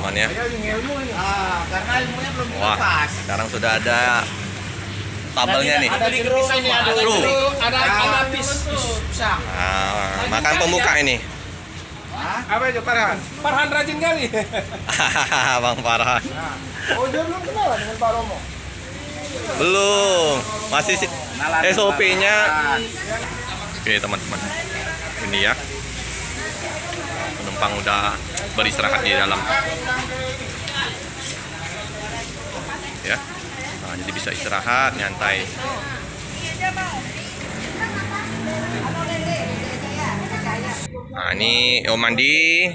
teman-teman ya. Karena ilmunya belum Wah, dilepas. sekarang sudah ada tabelnya nih. Ada jeruk ini, ada Jeruk. jeruk, ada pisang. Nah, makan pembuka ini. Apa itu Farhan? Farhan rajin kali. Bang Farhan. Oh, dia belum kenalan dengan Pak Romo. Belum. Masih SOP-nya. Oke, teman-teman. Ini ya. Penumpang udah beristirahat di dalam. Ya. Nah, jadi bisa istirahat, nyantai. Nah, ini Om mandi.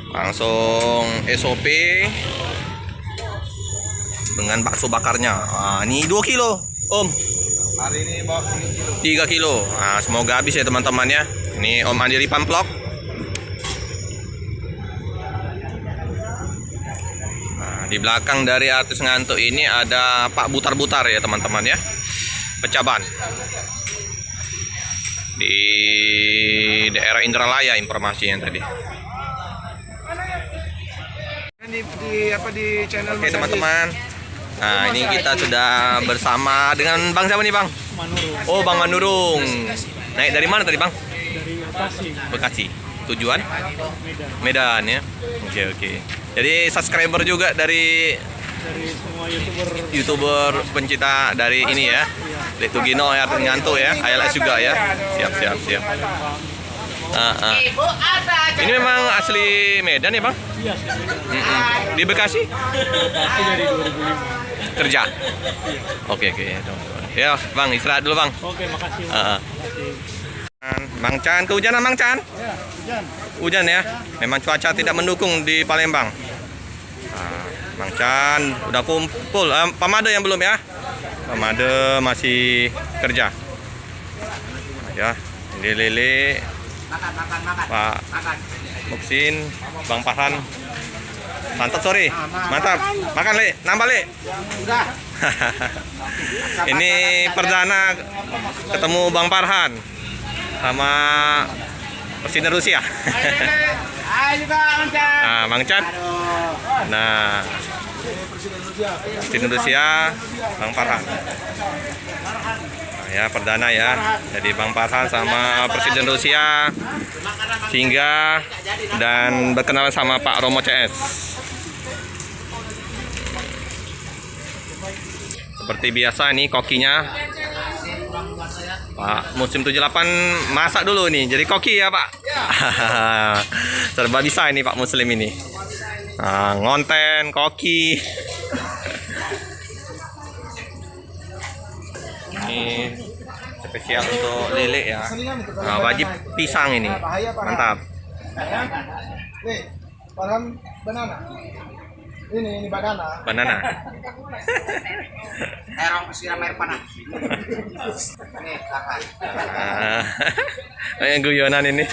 Langsung SOP dengan bakso bakarnya. Nah, ini 2 kilo, Om. Hari ini bawa 3 kilo. 3 kilo. Nah, semoga habis ya teman-teman ya. Ini Om Andiri Pamplok. Nah, di belakang dari artis ngantuk ini ada Pak Butar-Butar ya teman-teman ya. Pecaban. Di daerah Indralaya informasinya tadi. Di channel Oke teman-teman. Nah, ini kita sudah bersama dengan Bang siapa nih, Bang? Manurung. Oh, Bang Manurung. Naik dari mana tadi, Bang? Dari Bekasi. Bekasi. Tujuan? Medan. Medan ya. Oke. Jadi subscriber juga dari Semua YouTuber pencinta dari ini ya. Lek Tugino ya, ngantuk ya. ALS juga ya. Siap. Ibu ada. Ini memang asli Medan ya, Bang? Iya, sih. Di Bekasi? Bekasi dari 2005. Kerja. Oke. Ya, Bang, istirahat dulu, Bang. Oke, makasih. Mas. Bang Chan, kehujanan Bang Chan? Ya, hujan. Hujan ya. Memang cuaca tidak mendukung di Palembang. Nah, Bang Chan udah kumpul. Pamade yang belum ya? Pamade masih kerja. Nah, ya, ini Lele, Makan. Pak Muksin, Bang Farhan. Mantap, sorry. Mantap. Makan, Le. Nambah, Le. Udah. Ini perdana ketemu Bang Farhan sama Presiden Rusia. Ayo juga Mancan. Nah, Bang Chan. Nah, Presiden Rusia, Bang Farhan. Nah, ya perdana ya. Jadi Bang Farhan sama Presiden Rusia singgah dan berkenalan sama Pak Romo CS. Seperti biasa nih kokinya Pak Musim 78 masak dulu nih. Jadi koki ya, Pak. Serba bisa ini Pak Muslim ini. Nah, ngonten, koki. Ini spesial untuk lele ya. Nah, wajib pisang ini. Mantap. Nih, Farhan banana. Ini banana. Banana. Siram air panas. Nih, Farhan. Yang guyonan ini.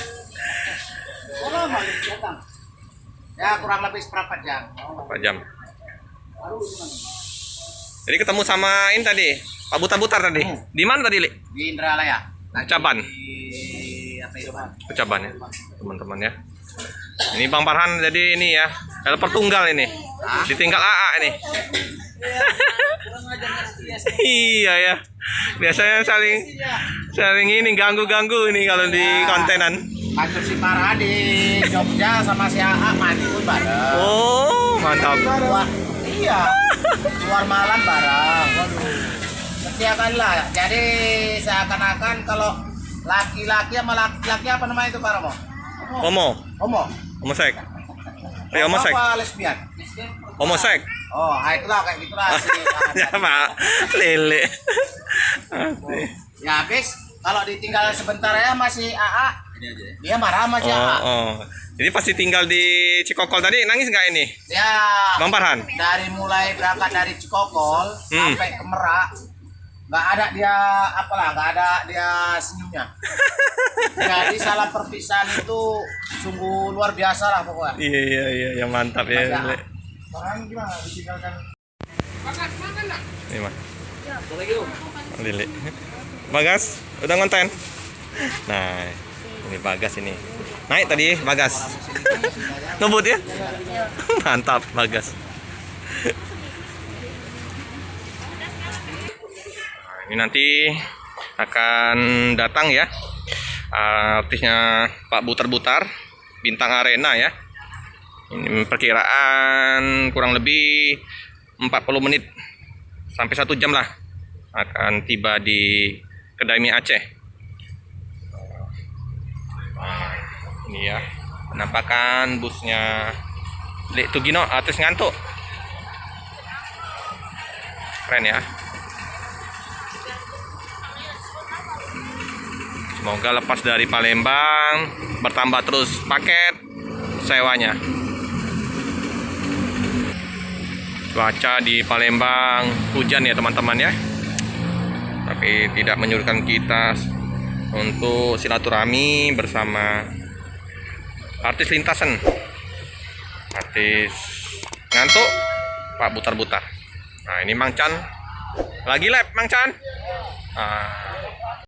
Ya, kurang lebih seperempat jam. 4 jam. Jadi ketemu sama ini tadi, Pak Butar-Butar tadi. Di mana tadi, Li? Di Indralaya. Pecaban. Di apa itu, Bang? Pecaban ya, teman-teman ya. Ini Bang Farhan jadi ini ya, helper tunggal ini. Ditinggal AA ini. Iya ya. Biasanya saling ini ganggu-ganggu ini kalau di kontenan. Pancur si Farhan di Jogja sama si AA mandi pun bareng. Oh, mantap. Iya. Keluar malam bareng. Waduh. Setiap kali lah. Jadi seakan-akan kalau laki-laki sama laki-laki apa namanya itu Pak Romo? Homo. Homosek. Homosek. Apa lesbian? Homosek. Oh, itulah kayak gitulah sih. Ya, Pak. Lele. Ya habis kalau ditinggal sebentar ya masih AA. Dia marah sama si AA. Oh. Jadi pasti tinggal di Cikokol tadi nangis nggak ini? Ya. Bang Farhan? Dari mulai berangkat dari Cikokol sampai ke Merak, nggak ada dia senyumnya. Jadi salah perpisahan itu sungguh luar biasa lah pokoknya. Iya, yang mantap ya. Orang gimana ditinggalkan? Makan nak? Ini mah. Lili. Bagas, udah ngonten. Nah, Ini Bagas ini. Naik tadi Bagas. Ngebut ya? Mantap Bagas. Nah, ini nanti akan datang ya artisnya Pak Butar-Butar Bintang Arena ya. Ini perkiraan kurang lebih 40 menit sampai 1 jam lah akan tiba di Kedai Mie Aceh. Ini ya penampakan busnya Lek Tugino, artis ngantuk. Keren ya. Semoga lepas dari Palembang bertambah terus paket sewanya. Cuaca di Palembang hujan ya teman-teman ya. Tapi tidak menyurutkan kita untuk silaturahmi bersama artis lintasan. Artis ngantuk Pak Butar-Butar. Nah, ini Mang Chan lagi live Mang Chan.